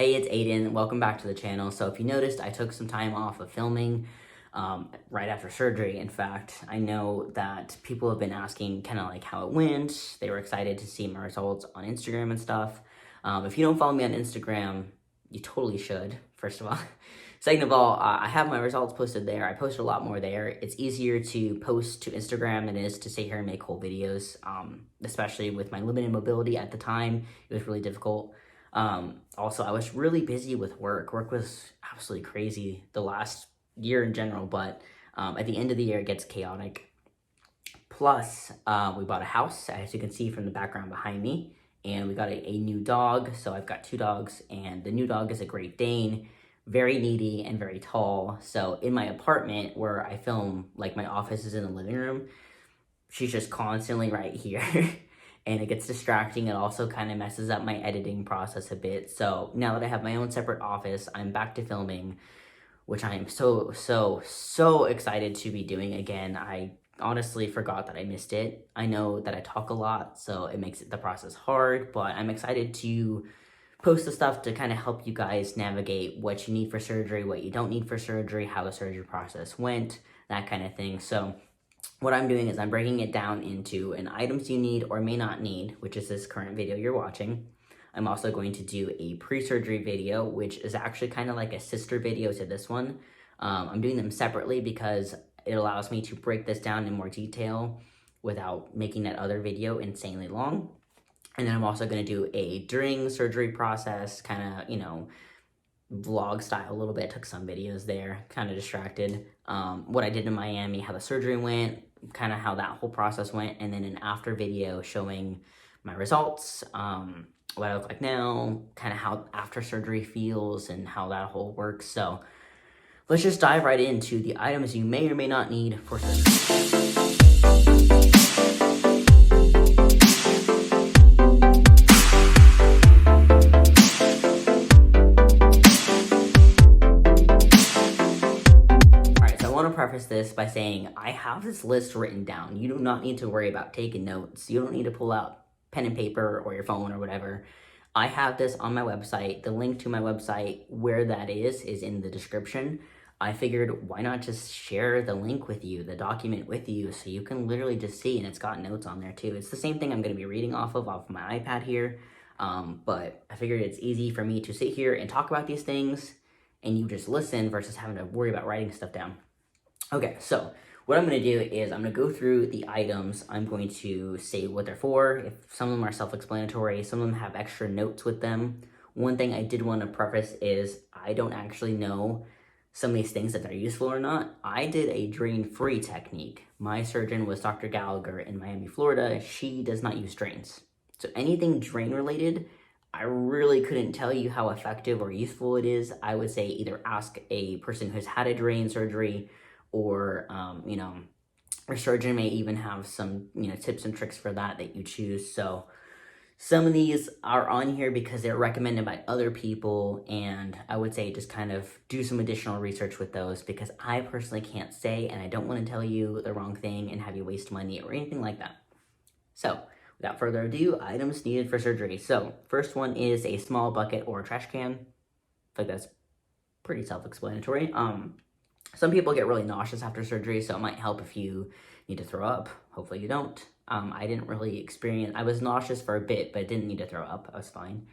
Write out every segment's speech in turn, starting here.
Hey, it's Aiden. Welcome back to the channel. So if you noticed, I took some time off of filming right after surgery. In fact, I know that people have been asking kind of like how it went. They were excited to see my results on Instagram and stuff. If you don't follow me on Instagram, you totally should, first of all. Second of all, I have my results posted there. I posted a lot more there. It's easier to post to Instagram than it is to sit here and make whole videos, especially with my limited mobility at the time. It was really difficult. Also, I was really busy with work. Work was absolutely crazy the last year in general, but at the end of the year, it gets chaotic. Plus, we bought a house, as you can see from the background behind me, and we got a new dog. So I've got two dogs, and the new dog is a Great Dane, very needy and very tall. So in my apartment where I film, like my office is in the living room, she's just constantly right here. And it gets distracting. It also kind of messes up my editing process a bit. So now that I have my own separate office, I'm back to filming, which I am so excited to be doing again. I honestly forgot that I missed it. I know that I talk a lot, so it makes the process hard, but I'm excited to post the stuff to kind of help you guys navigate what you need for surgery, what you don't need for surgery, how the surgery process went, that kind of thing. So what I'm doing is I'm breaking it down into an items you need or may not need, which is this current video you're watching. I'm also going to do a pre-surgery video, which is actually kind of like a sister video to this one. I'm doing them separately because it allows me to break this down in more detail without making that other video insanely long. And then I'm also going to do a during surgery process, kind of, vlog style a little bit. Took some videos there, kind of distracted. What I did in Miami, how the surgery went, kind of how that whole process went, and then an after video showing my results, what I look like now, kind of how after surgery feels and how that whole works. So let's just dive right into the items you may or may not need for surgery. Preface this by saying I have this list written down. You do not need to worry about taking notes. You don't need to pull out pen and paper or your phone or whatever. I have this on my website. The link to my website, where that is in the description. I figured why not just share the link with you, the document with you, so you can literally just see, and it's got notes on there too. It's the same thing I'm going to be reading off of my iPad here, but I figured it's easy for me to sit here and talk about these things and you just listen versus having to worry about writing stuff down. Okay, so what I'm going to do is I'm going to go through the items. I'm going to say what they're for. If some of them are self-explanatory, some of them have extra notes with them. One thing I did want to preface is I don't actually know some of these things that they're useful or not. I did a drain-free technique. My surgeon was Dr. Gallagher in Miami, Florida. She does not use drains. So anything drain-related, I really couldn't tell you how effective or useful it is. I would say either ask a person who's had a drain surgery, or, your surgeon may even have some, tips and tricks for that you choose. So some of these are on here because they're recommended by other people, and I would say just kind of do some additional research with those because I personally can't say, and I don't want to tell you the wrong thing and have you waste money or anything like that. So without further ado, items needed for surgery. So first one is a small bucket or a trash can. I feel like that's pretty self-explanatory. Some people get really nauseous after surgery, so it might help if you need to throw up. Hopefully you don't. I didn't really experience, I was nauseous for a bit, but didn't need to throw up. I was fine.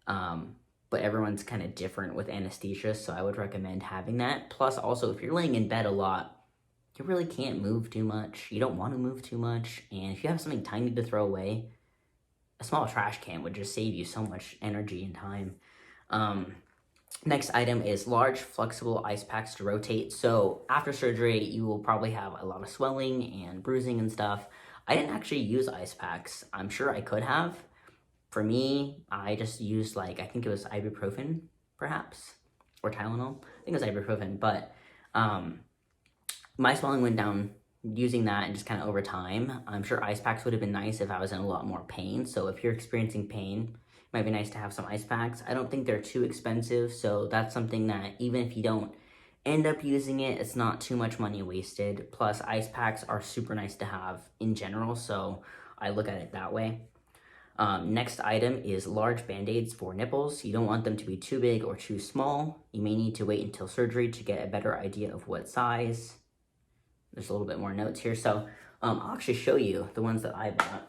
But everyone's kind of different with anesthesia, so I would recommend having that. Plus, also, if you're laying in bed a lot, you really can't move too much. You don't want to move too much. And if you have something tiny to throw away, a small trash can would just save you so much energy and time. Next item is large flexible ice packs to rotate. So after surgery, you will probably have a lot of swelling and bruising and stuff. I didn't actually use ice packs. I'm sure I could have. For me, I just used I think it was ibuprofen, perhaps, or Tylenol. I think it was ibuprofen, but my swelling went down using that and just kind of over time. I'm sure ice packs would have been nice if I was in a lot more pain. So if you're experiencing pain, might be nice to have some ice packs. I don't think they're too expensive, so that's something that even if you don't end up using it, it's not too much money wasted. Plus, ice packs are super nice to have in general, so I look at it that way. Next item is large band-aids for nipples. You don't want them to be too big or too small. You may need to wait until surgery to get a better idea of what size. There's a little bit more notes here. So I'll actually show you the ones that I bought.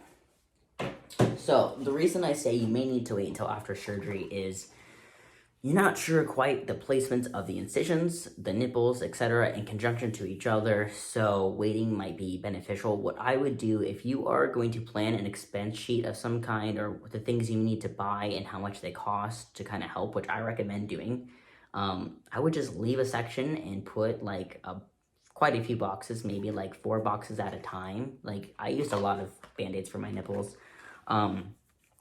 So the reason I say you may need to wait until after surgery is you're not sure quite the placements of the incisions, the nipples, etc. in conjunction to each other, so waiting might be beneficial. What I would do if you are going to plan an expense sheet of some kind, or the things you need to buy and how much they cost to kind of help, which I recommend doing, I would just leave a section and put like quite a few boxes, maybe like 4 boxes at a time. Like I used a lot of band-aids for my nipples.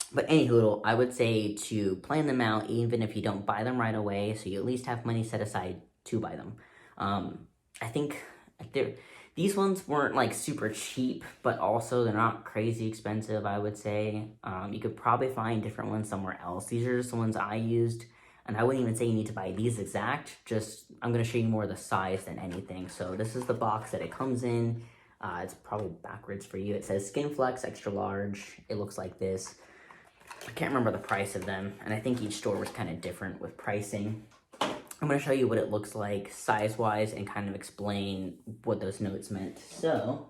But anywho, I would say to plan them out, even if you don't buy them right away, so you at least have money set aside to buy them. I think these ones weren't like super cheap, but also they're not crazy expensive, I would say. You could probably find different ones somewhere else. These are just the ones I used, and I wouldn't even say you need to buy these exact, just I'm going to show you more of the size than anything. So this is the box that it comes in. It's probably backwards for you. It says Skin Flex Extra Large. It looks like this. I can't remember the price of them, and I think each store was kind of different with pricing. I'm going to show you what it looks like size-wise and kind of explain what those notes meant. So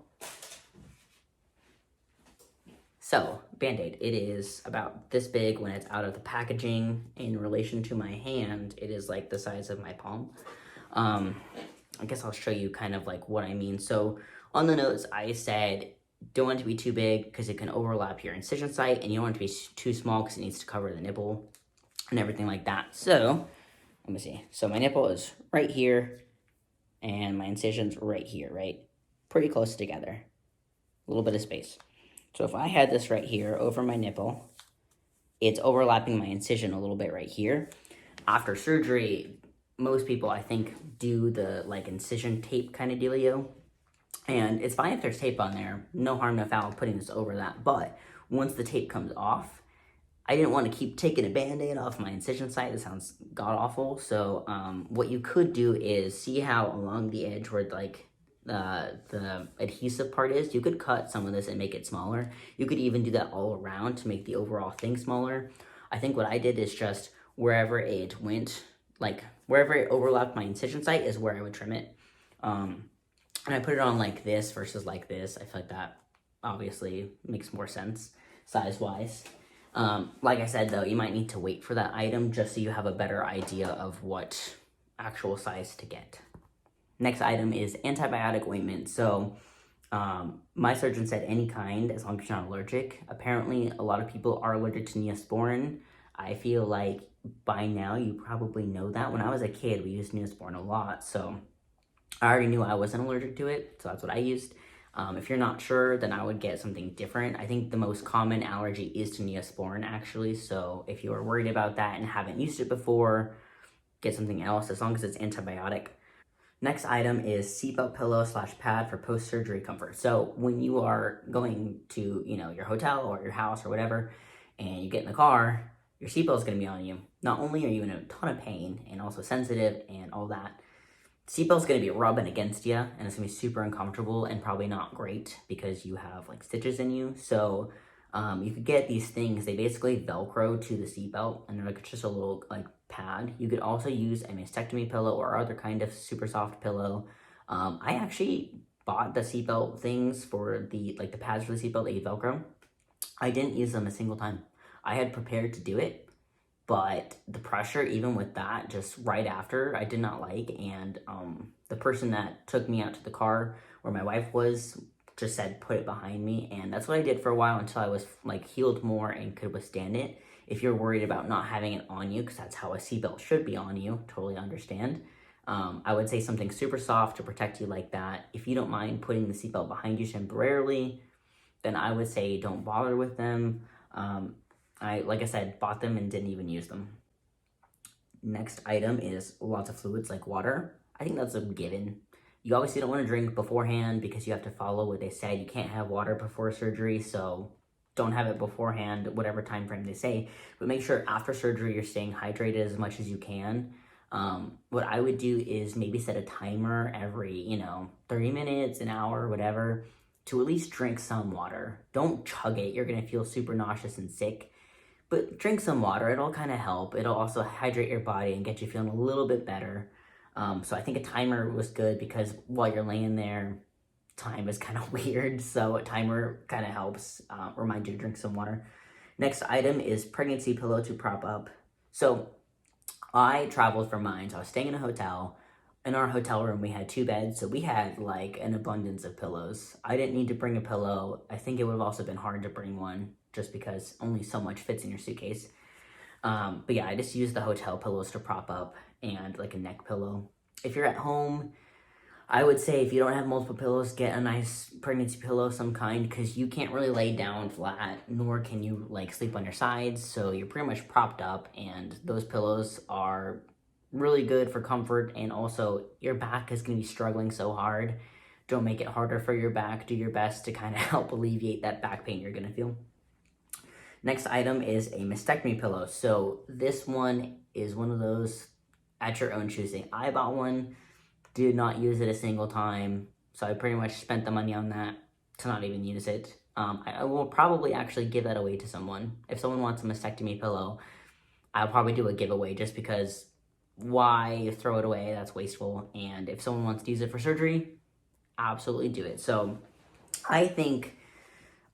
Band-Aid, it is about this big when it's out of the packaging. In relation to my hand, it is like the size of my palm. I guess I'll show you kind of like what I mean. So on the notes, I said, don't want it to be too big because it can overlap your incision site, and you don't want it to be too small because it needs to cover the nipple and everything like that. So let me see. So my nipple is right here and my incision's right here, right? Pretty close together. A little bit of space. So if I had this right here over my nipple, it's overlapping my incision a little bit right here. After surgery, most people, I think, do the like incision tape kind of dealio. And it's fine if there's tape on there. No harm, no foul putting this over that. But once the tape comes off, I didn't want to keep taking a Band-Aid off my incision site. That sounds god-awful. So what you could do is see how along the edge where like the adhesive part is, you could cut some of this and make it smaller. You could even do that all around to make the overall thing smaller. I think what I did is just wherever it went, like wherever it overlapped my incision site is where I would trim it. And I put it on like this versus like this. I feel like that obviously makes more sense size-wise. Like I said, though, you might need to wait for that item just so you have a better idea of what actual size to get. Next item is antibiotic ointment. So my surgeon said any kind, as long as you're not allergic. Apparently, a lot of people are allergic to Neosporin. I feel like by now you probably know that. When I was a kid, we used Neosporin a lot, so I already knew I wasn't allergic to it, so that's what I used. If you're not sure, then I would get something different. I think the most common allergy is to Neosporin, actually, so if you are worried about that and haven't used it before, get something else, as long as it's antibiotic. Next item is seatbelt pillow / pad for post-surgery comfort. So when you are going to, your hotel or your house or whatever, and you get in the car, your seatbelt is going to be on you. Not only are you in a ton of pain and also sensitive and all that, seatbelt's going to be rubbing against you, and it's going to be super uncomfortable and probably not great because you have like stitches in you. So you could get these things. They basically Velcro to the seatbelt, and they're like just a little like pad. You could also use a mastectomy pillow or other kind of super soft pillow. I actually bought the seatbelt things for the pads for the seatbelt that you Velcro. I didn't use them a single time. I had prepared to do it, but the pressure, even with that, just right after, I did not like. And the person that took me out to the car where my wife was just said, put it behind me. And that's what I did for a while until I was like healed more and could withstand it. If you're worried about not having it on you, because that's how a seatbelt should be on you, totally understand. I would say something super soft to protect you like that. If you don't mind putting the seatbelt behind you temporarily, then I would say don't bother with them. Like I said, bought them and didn't even use them. Next item is lots of fluids like water. I think that's a given. You obviously don't want to drink beforehand because you have to follow what they said. You can't have water before surgery, so don't have it beforehand, whatever time frame they say. But make sure after surgery you're staying hydrated as much as you can. What I would do is maybe set a timer every, 30 minutes, an hour, whatever. to at least drink some water. Don't chug it, you're gonna feel super nauseous and sick. But drink some water, it'll kind of help. It'll also hydrate your body and get you feeling a little bit better. So I think a timer was good because while you're laying there, time is kind of weird. So a timer kind of helps remind you to drink some water. Next item is pregnancy pillow to prop up. So I traveled for mine, so I was staying in a hotel. In our hotel room, we had 2 beds, so we had like an abundance of pillows. I didn't need to bring a pillow. I think it would have also been hard to bring one just because only so much fits in your suitcase. But yeah, I just used the hotel pillows to prop up and like a neck pillow. If you're at home, I would say if you don't have multiple pillows, get a nice pregnancy pillow of some kind because you can't really lay down flat, nor can you like sleep on your sides. So you're pretty much propped up, and those pillows are really good for comfort. And also your back is going to be struggling so hard. Don't make it harder for your back. Do your best to kind of help alleviate that back pain you're going to feel. Next item is a mastectomy pillow. So this one is one of those at your own choosing. I bought one, did not use it a single time, so I pretty much spent the money on that to not even use it. I will probably actually give that away to someone. If someone wants a mastectomy pillow, I'll probably do a giveaway just because why throw it away? That's wasteful. And if someone wants to use it for surgery, absolutely do it. So I think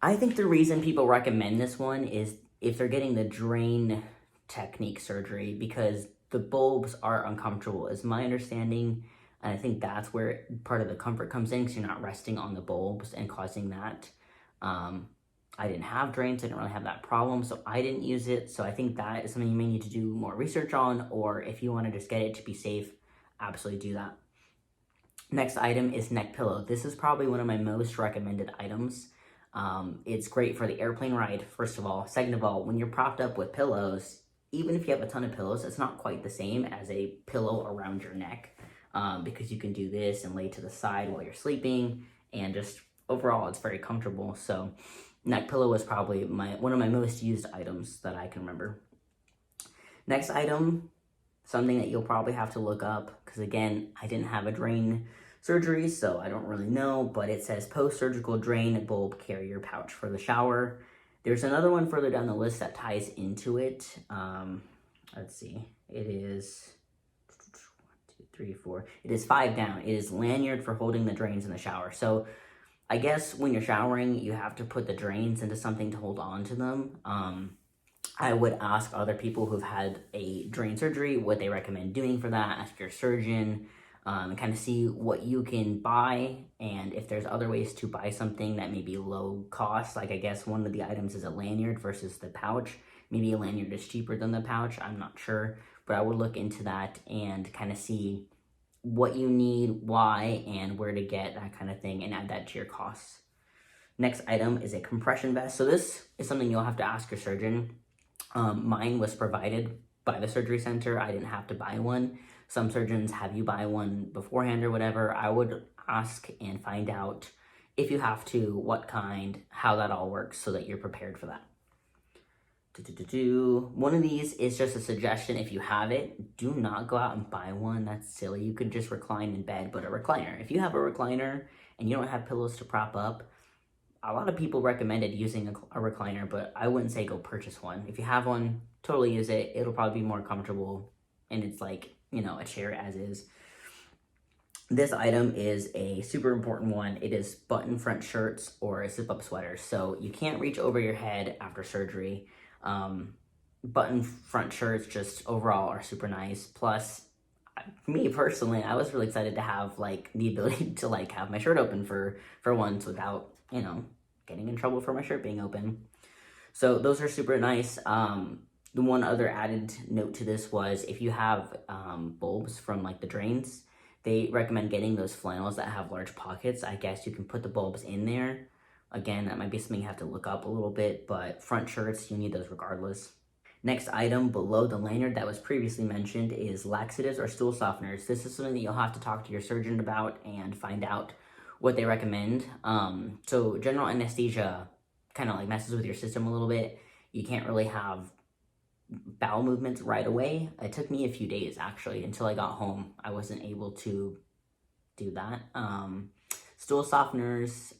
the reason people recommend this one is if they're getting the drain technique surgery because the bulbs are uncomfortable, is my understanding. And I think that's where part of the comfort comes in because you're not resting on the bulbs and causing that. I didn't have drains, I didn't really have that problem, so I didn't use it. So I think that is something you may need to do more research on, or if you want to just get it to be safe, absolutely do that. Next item is neck pillow. This is probably one of my most recommended items. It's great for the airplane ride, first of all. Second of all, when you're propped up with pillows, even if you have a ton of pillows, it's not quite the same as a pillow around your neck because you can do this and lay to the side while you're sleeping, and just overall, it's very comfortable. So neck pillow was probably one of my most used items that I can remember. Next item, something that you'll probably have to look up because again, I didn't have a drain surgery, so I don't really know, but it says post-surgical drain bulb carrier pouch for the shower. There's another one further down the list that ties into it. Let's see. It is 1, 2, 3, 4. It is 5 down. It is lanyard for holding the drains in the shower. So I guess when you're showering, you have to put the drains into something to hold on to them. I would ask other people who've had a drain surgery what they recommend doing for that. Ask your surgeon and kind of see what you can buy, and if there's other ways to buy something that may be low cost. Like I guess one of the items is a lanyard versus the pouch. Maybe a lanyard is cheaper than the pouch. I'm not sure, but I would look into that and kind of see what you need, why, and where to get that kind of thing, and add that to your costs. Next item is a compression vest. So this is something you'll have to ask your surgeon. Mine was provided by the surgery center. I didn't have to buy one. Some surgeons have you buy one beforehand or whatever. I would ask and find out if you have to, what kind, how that all works so that you're prepared for that. One of these is just a suggestion. If you have it, do not go out and buy one. That's silly. You could just recline in bed, but a recliner. If you have a recliner and you don't have pillows to prop up, a lot of people recommended using a recliner, but I wouldn't say go purchase one. If you have one, totally use it. It'll probably be more comfortable, and it's like, a chair as is. This item is a super important one. It is button front shirts or a zip-up sweater. So you can't reach over your head after surgery. Button front shirts just overall are super nice. Plus, me personally, I was really excited to have the ability to have my shirt open for once without getting in trouble for my shirt being open. So those are super nice. The one other added note to this was if you have bulbs from the drains, they recommend getting those flannels that have large pockets. I guess you can put the bulbs in there. Again, that might be something you have to look up a little bit, but front shirts, you need those regardless. Next item below the lanyard that was previously mentioned is laxatives or stool softeners. This is something that you'll have to talk to your surgeon about and find out what they recommend. So general anesthesia kind of messes with your system a little bit. You can't really have bowel movements right away. It took me a few days actually until I got home. I wasn't able to do that. Stool softeners,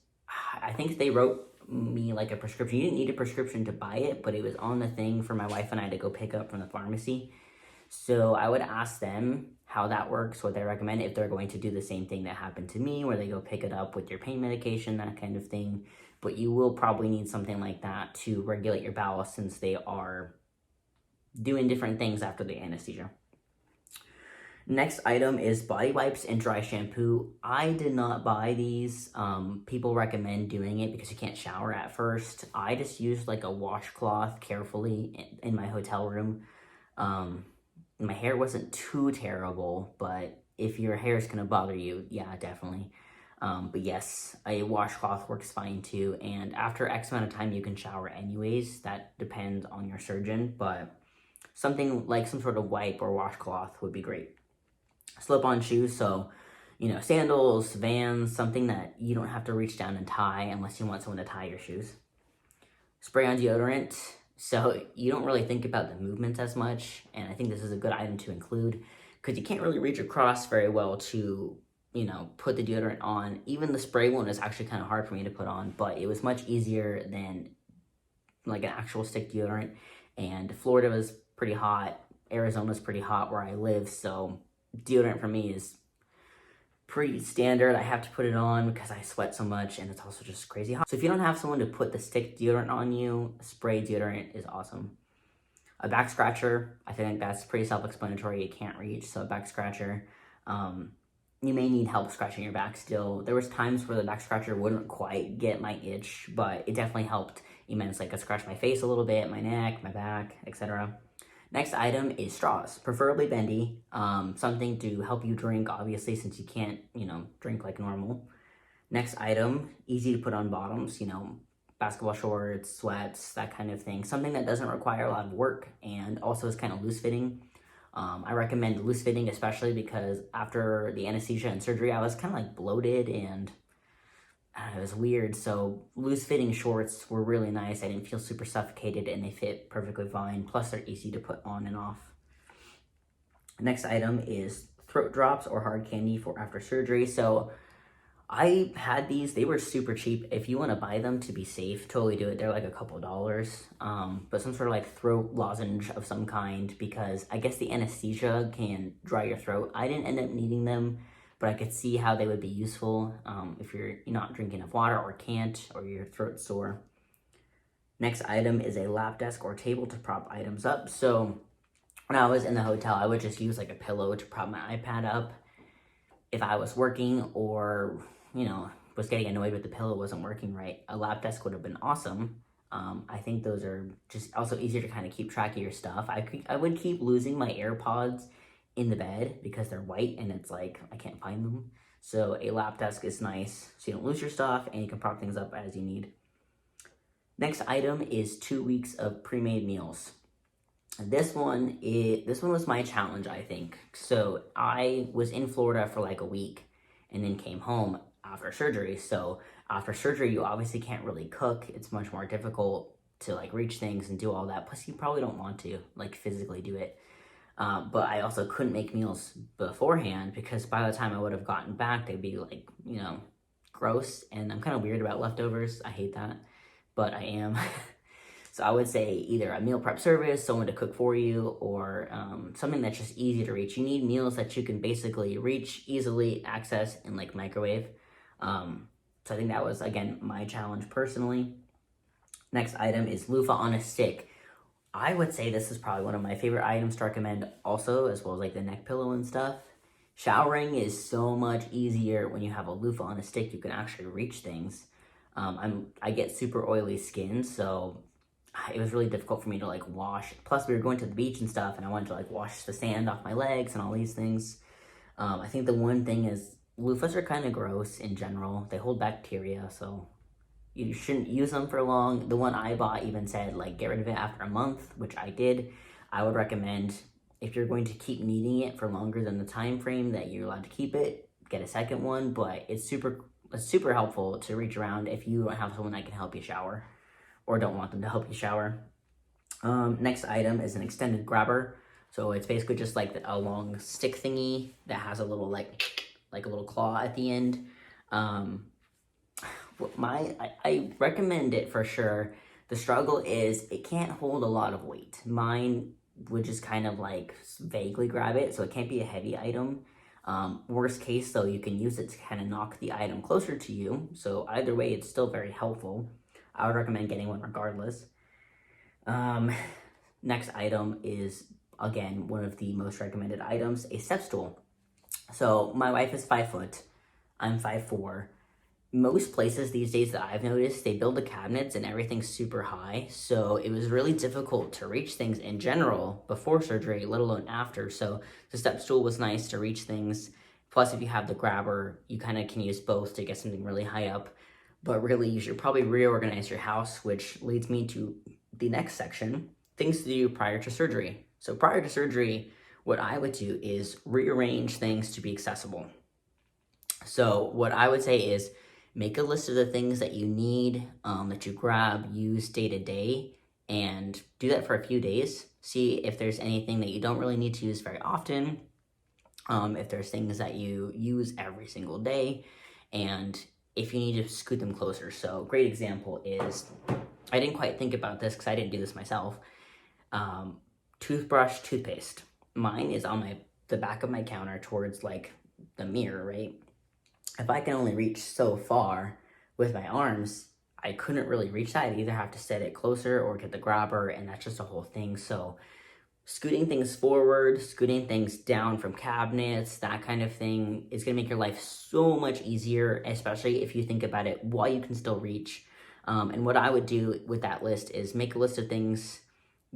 I think they wrote me like a prescription. You didn't need a prescription to buy it, but it was on the thing for my wife and I to go pick up from the pharmacy. So I would ask them how that works, what they recommend, if they're going to do the same thing that happened to me, where they go pick it up with your pain medication, that kind of thing. But you will probably need something like that to regulate your bowels, since they are doing different things after the anesthesia. Next item is body wipes and dry shampoo. I did not buy these. People recommend doing it because you can't shower at first. I just used like a washcloth carefully in my hotel room. My hair wasn't too terrible, but if your hair is gonna bother you, yeah, definitely. But yes, a washcloth works fine too. And after X amount of time, you can shower anyways. That depends on your surgeon, but something like some sort of wipe or washcloth would be great. Slip-on shoes, so sandals, Vans, something that you don't have to reach down and tie unless you want someone to tie your shoes. Spray on deodorant, so you don't really think about the movements as much, and I think this is a good item to include because you can't really reach across very well to put the deodorant on. Even the spray one is actually kind of hard for me to put on, but it was much easier than like an actual stick deodorant. And Florida was pretty hot, Arizona's pretty hot where I live, so deodorant for me is pretty standard. I have to put it on because I sweat so much, and it's also just crazy hot. So if you don't have someone to put the stick deodorant on you, spray deodorant is awesome. A back scratcher, I think that's pretty self-explanatory. You can't reach, so a back scratcher. You may need help scratching your back still. There was times where the back scratcher wouldn't quite get my itch, but it definitely helped immensely. I could scratch my face a little bit, my neck, my back, etc. Next item is straws, preferably bendy, something to help you drink, obviously, since you can't, drink like normal. Next item, easy to put on bottoms, basketball shorts, sweats, that kind of thing. Something that doesn't require a lot of work and also is kind of loose fitting. I recommend loose fitting, especially because after the anesthesia and surgery, I was kind of like bloated and it was weird. So loose fitting shorts were really nice. I didn't feel super suffocated and they fit perfectly fine. Plus they're easy to put on and off. Next item is throat drops or hard candy for after surgery. So I had these, they were super cheap. If you want to buy them to be safe, totally do it. They're like a couple dollars, but some sort of like throat lozenge of some kind, because I guess the anesthesia can dry your throat. I didn't end up needing them, but I could see how they would be useful if you're not drinking enough water or can't, or your throat's sore. Next item is a lap desk or table to prop items up. So when I was in the hotel, I would just use like a pillow to prop my iPad up. If I was working or was getting annoyed with the pillow wasn't working right, a lap desk would have been awesome. I think those are just also easier to kind of keep track of your stuff. I would keep losing my AirPods in the bed because they're white and it's like I can't find them. So a lap desk is nice so you don't lose your stuff and you can prop things up as you need. Next item is 2 weeks of pre-made meals. This one was my challenge, I think. So I was in Florida for like a week and then came home after surgery. So after surgery, you obviously can't really cook. It's much more difficult to like reach things and do all that. Plus you probably don't want to like physically do it. But I also couldn't make meals beforehand because by the time I would have gotten back, they'd be like, gross. And I'm kind of weird about leftovers. I hate that, but I am. So I would say either a meal prep service, someone to cook for you, or something that's just easy to reach. You need meals that you can basically reach, easily access, and like microwave. So I think that was, again, my challenge personally. Next item is loofah on a stick. I would say this is probably one of my favorite items to recommend also, as well as like the neck pillow and stuff. Showering is so much easier when you have a loofah on a stick. You can actually reach things. I get super oily skin, so it was really difficult for me to like wash. Plus we were going to the beach and stuff and I wanted to like wash the sand off my legs and all these things. I think the one thing is loofahs are kind of gross in general. They hold bacteria, so you shouldn't use them for long. The one I bought even said like get rid of it after a month, which I did. I would recommend if you're going to keep needing it for longer than the time frame that you're allowed to keep it, get a second one. But it's super helpful to reach around if you don't have someone that can help you shower or don't want them to help you shower. Next item is an extended grabber. So it's basically just like a long stick thingy that has a little like a little claw at the end. I recommend it for sure. The struggle is it can't hold a lot of weight. Mine would just kind of like vaguely grab it, so it can't be a heavy item. Worst case though, you can use it to kind of knock the item closer to you. So either way, it's still very helpful. I would recommend getting one regardless. Next item is, again, one of the most recommended items, a step stool. So my wife is 5 foot, I'm 5'4". Most places these days that I've noticed, they build the cabinets and everything's super high. So it was really difficult to reach things in general before surgery, let alone after. So the step stool was nice to reach things. Plus, if you have the grabber, you kind of can use both to get something really high up. But really, you should probably reorganize your house, which leads me to the next section, things to do prior to surgery. So prior to surgery, what I would do is rearrange things to be accessible. So what I would say is make a list of the things that you need, that you grab, use day to day, and do that for a few days. See if there's anything that you don't really need to use very often, if there's things that you use every single day, and if you need to scoot them closer. So great example is, I didn't quite think about this because I didn't do this myself. Toothbrush, toothpaste. Mine is on the back of my counter towards like the mirror, right? If I can only reach so far with my arms, I couldn't really reach that. I'd either have to set it closer or get the grabber, and that's just a whole thing. So scooting things forward, scooting things down from cabinets, that kind of thing is going to make your life so much easier, especially if you think about it while you can still reach. And what I would do with that list is make a list of things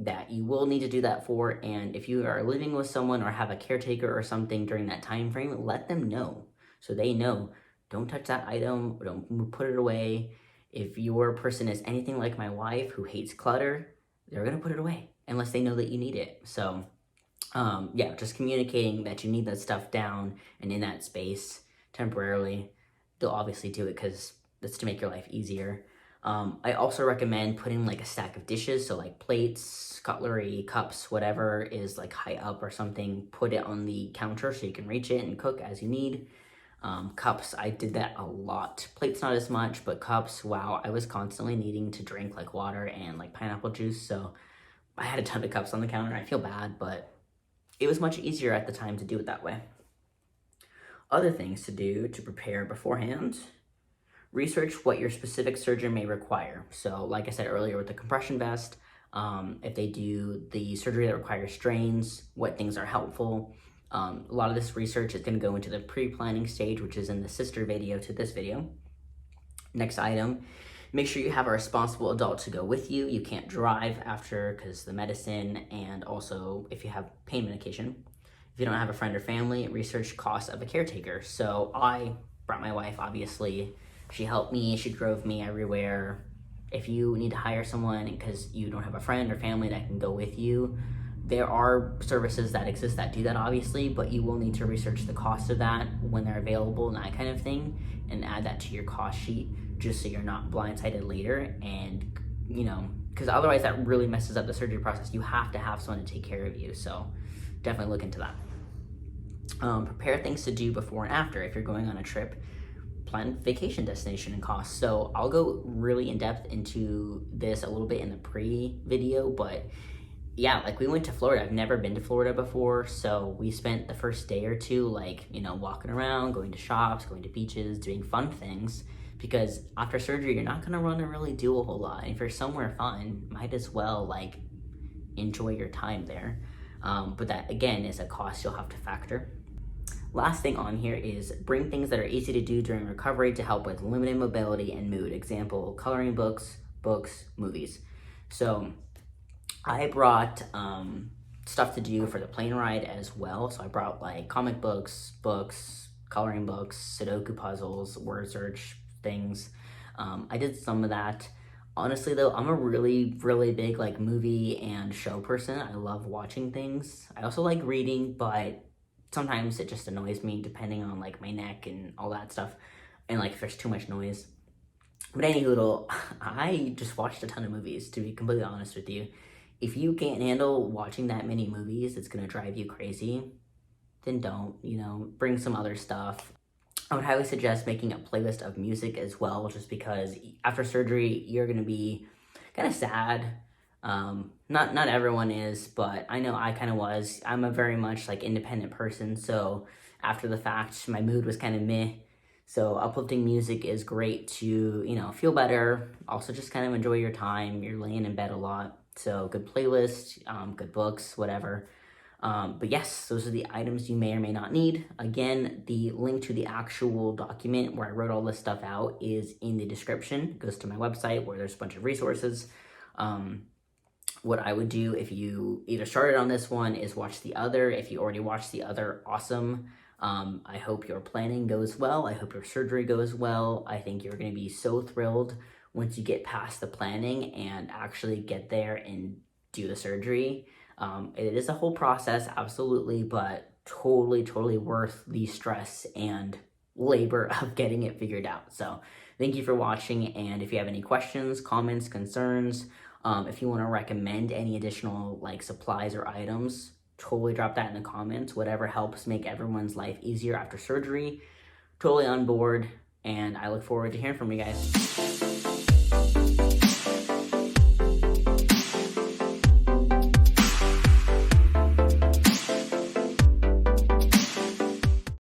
that you will need to do that for, and if you are living with someone or have a caretaker or something during that time frame, let them know so they know, don't touch that item, don't put it away. If your person is anything like my wife who hates clutter, they're gonna put it away unless they know that you need it. So yeah, just communicating that you need that stuff down and in that space temporarily. They'll obviously do it because that's to make your life easier. I also recommend putting like a stack of dishes, so like plates, cutlery, cups, whatever is like high up or something, put it on the counter so you can reach it and cook as you need. Cups, I did that a lot. Plates not as much, but cups, wow, I was constantly needing to drink like water and like pineapple juice, so I had a ton of cups on the counter. I feel bad, but it was much easier at the time to do it that way. Other things to do to prepare beforehand: research what your specific surgeon may require. So like I said earlier with the compression vest, if they do the surgery that requires strains, what things are helpful. A lot of this research is going to go into the pre-planning stage, which is in the sister video to this video. Next item, make sure you have a responsible adult to go with you. You can't drive after because the medicine, and also if you have pain medication. If you don't have a friend or family, research costs of a caretaker. So I brought my wife, obviously. She helped me, she drove me everywhere. If you need to hire someone because you don't have a friend or family that can go with you, there are services that exist that do that, obviously, but you will need to research the cost of that when they're available and that kind of thing, and add that to your cost sheet just so you're not blindsided later. And, you know, because otherwise that really messes up the surgery process. You have to have someone to take care of you, so definitely look into that. Prepare things to do before and after. If you're going on a trip, plan vacation destination and costs. So I'll go really in depth into this a little bit in the pre-video, but yeah, like we went to Florida. I've never been to Florida before, so we spent the first day or two like, you know, walking around, going to shops, going to beaches, doing fun things, because after surgery you're not gonna run and really do a whole lot. If you're somewhere fun, might as well like enjoy your time there. But that again is a cost you'll have to factor. Last thing on here is bring things that are easy to do during recovery to help with limited mobility and mood. Example, coloring books, movies. So I brought stuff to do for the plane ride as well. So I brought like comic books, coloring books, Sudoku puzzles, word search things. I did some of that. Honestly though, I'm a really big like movie and show person. I love watching things. I also like reading, but sometimes it just annoys me depending on like my neck and all that stuff, and like if there's too much noise. But anywho, I just watched a ton of movies, to be completely honest with you. If you can't handle watching that many movies, it's gonna drive you crazy, then don't, you know, bring some other stuff. I would highly suggest making a playlist of music as well, just because after surgery, you're going to be kind of sad. Not everyone is, but I know I kind of was. I'm a very much like independent person, so after the fact, my mood was kind of meh. So uplifting music is great to, feel better. Also, just kind of enjoy your time. You're laying in bed a lot, so good playlist, good books, whatever. But yes, those are the items you may or may not need. Again, the link to the actual document where I wrote all this stuff out is in the description. It goes to my website where there's a bunch of resources. What I would do if you either started on this one is watch the other. If you already watched the other, awesome. I hope your planning goes well. I hope your surgery goes well. I think you're going to be so thrilled once you get past the planning and actually get there and do the surgery. It is a whole process, absolutely, but totally worth the stress and labor of getting it figured out. So thank you for watching, and if you have any questions, comments, concerns, if you want to recommend any additional like supplies or items, totally drop that in the comments. Whatever helps make everyone's life easier after surgery, totally on board, and I look forward to hearing from you guys.